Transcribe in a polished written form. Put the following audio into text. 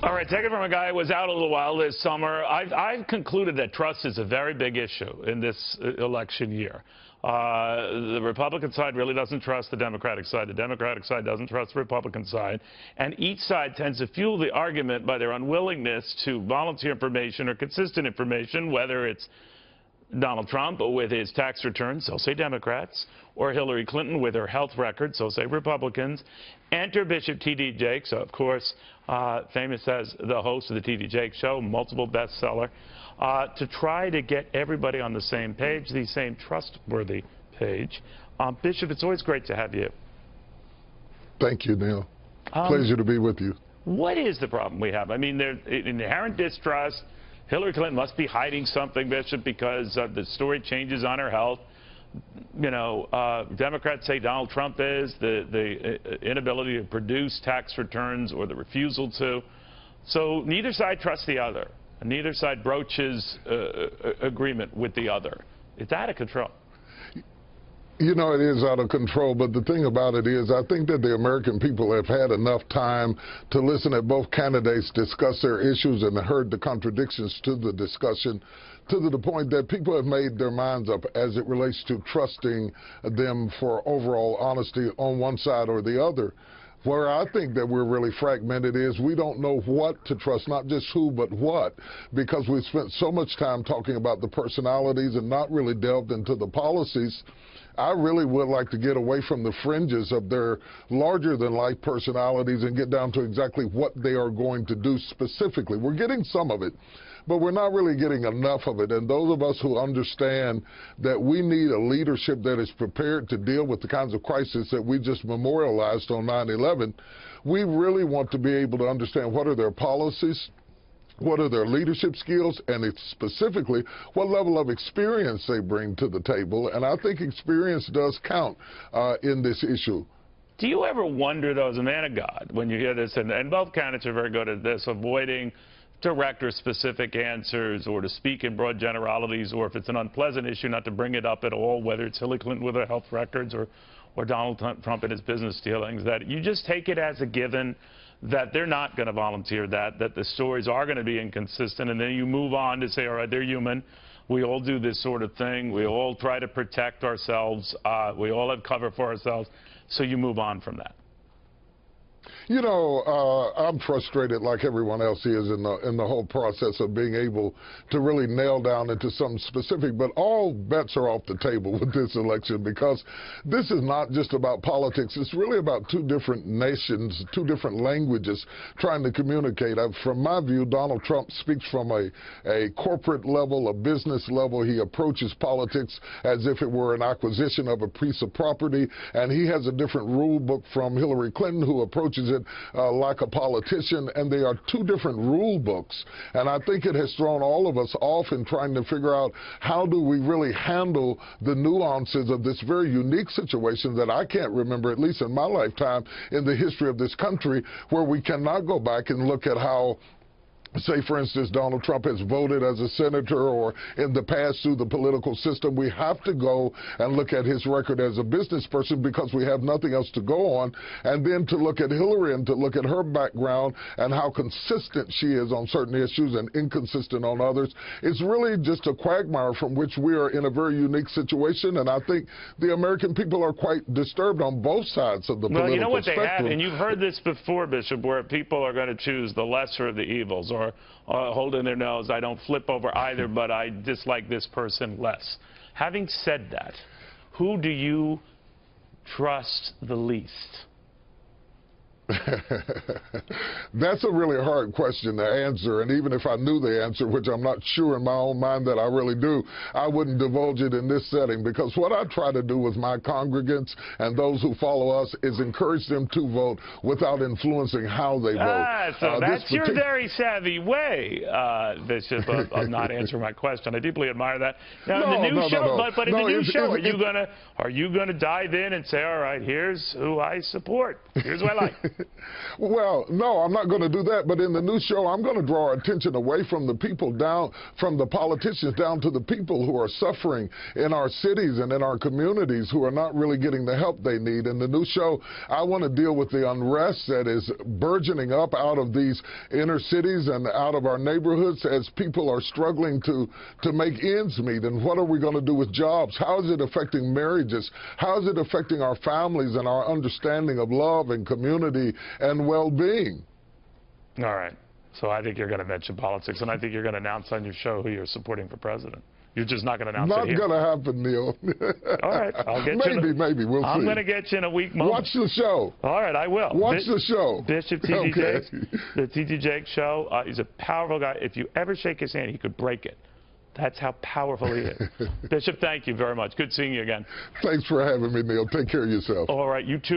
All right, take it from a guy who was out a little while this summer. I've concluded that trust is a very big issue in this election year. The Republican side really doesn't trust the Democratic side. The Democratic side doesn't trust the Republican side. And each side tends to fuel the argument by their unwillingness to volunteer information or consistent information, whether it's Donald Trump with his tax returns, so say Democrats, or Hillary Clinton with her health record, so say Republicans. Enter Bishop T.D. Jakes, of course, famous as the host of the T.D. Jakes Show, multiple bestseller, to try to get everybody on the same page, the same trustworthy page. Bishop, it's always great to have you. Thank you, Neil. Pleasure to be with you. What is the problem we have? I mean, there's inherent distrust. Hillary Clinton must be hiding something, Bishop, because the story changes on her health. You know, Democrats say Donald Trump is the inability to produce tax returns or the refusal to. So neither side trusts the other. Neither side broaches agreement with the other. It's out of control. You know, it is out of control, but the thing about it is I think that the American people have had enough time to listen at both candidates discuss their issues and heard the contradictions to the discussion to the point that people have made their minds up as it relates to trusting them for overall honesty on one side or the other. Where I think that we're really fragmented is we don't know what to trust, not just who, but what, because we've spent so much time talking about the personalities and not really delved into the policies. I really would like to get away from the fringes of their larger-than-life personalities and get down to exactly what they are going to do specifically. We're getting some of it, but we're not really getting enough of it. And those of us who understand that we need a leadership that is prepared to deal with the kinds of crises that we just memorialized on 9/11, we really want to be able to understand what are their policies, what are their leadership skills, and it's specifically what level of experience they bring to the table. And I think experience does count in this issue. Do you ever wonder, though, as a man of God, when you hear this, and both candidates are very good at this, avoiding direct or specific answers or to speak in broad generalities, or if it's an unpleasant issue, not to bring it up at all, whether it's Hillary Clinton with her health records or Donald Trump and his business dealings, that you just take it as a given that they're not going to volunteer that the stories are going to be inconsistent, and then you move on to say, all right, they're human. We all do this sort of thing. We all try to protect ourselves. We all have cover for ourselves. So you move on from that. You know, I'm frustrated like everyone else is in the whole process of being able to really nail down into something specific. But all bets are off the table with this election because this is not just about politics. It's really about two different nations, two different languages trying to communicate. From my view, Donald Trump speaks from a corporate level, a business level. He approaches politics as if it were an acquisition of a piece of property. And he has a different rule book from Hillary Clinton, who approaches it like a politician, and they are two different rule books. And I think it has thrown all of us off in trying to figure out how do we really handle the nuances of this very unique situation that I can't remember, at least in my lifetime, in the history of this country, where we cannot go back and look at how, say, for instance, Donald Trump has voted as a senator or in the past through the political system. We have to go and look at his record as a business person because we have nothing else to go on. And then to look at Hillary and to look at her background and how consistent she is on certain issues and inconsistent on others. It's really just a quagmire from which we are in a very unique situation. And I think the American people are quite disturbed on both sides of the political spectrum. Well, you know what they have, and you've heard this before, Bishop, where people are going to choose the lesser of the evils, or holding their nose, I don't flip over either, but I dislike this person less. Having said that, who do you trust the least? That's a really hard question to answer, and even if I knew the answer, which I'm not sure in my own mind that I really do, I wouldn't divulge it in this setting, because what I try to do with my congregants and those who follow us is encourage them to vote without influencing how they vote. So that's your very savvy way, Bishop, of not answering my question. I deeply admire that. Now, in the new show, but in the new show, are you gonna dive in and say, all right, here's who I support, here's who I like? Well, no, I'm not going to do that. But in the new show, I'm going to draw our attention away from the people, down from the politicians, down to the people who are suffering in our cities and in our communities, who are not really getting the help they need. In the new show, I want to deal with the unrest that is burgeoning up out of these inner cities and out of our neighborhoods as people are struggling to make ends meet. And what are we going to do with jobs? How is it affecting marriages? How is it affecting our families and our understanding of love and community and well-being? All right. So I think you're going to mention politics, and I think you're going to announce on your show who you're supporting for president. You're just not going to announce it here. Not going to happen, Neil. All right. I'll get you. Maybe. We'll see. I'm going to get you in a weak moment. Watch the show. All right, I will. Watch the show. Bishop T.D. Jakes, the T.D. Jakes show. He's a powerful guy. If you ever shake his hand, he could break it. That's how powerful he is. Bishop, thank you very much. Good seeing you again. Thanks for having me, Neil. Take care of yourself. All right, you too.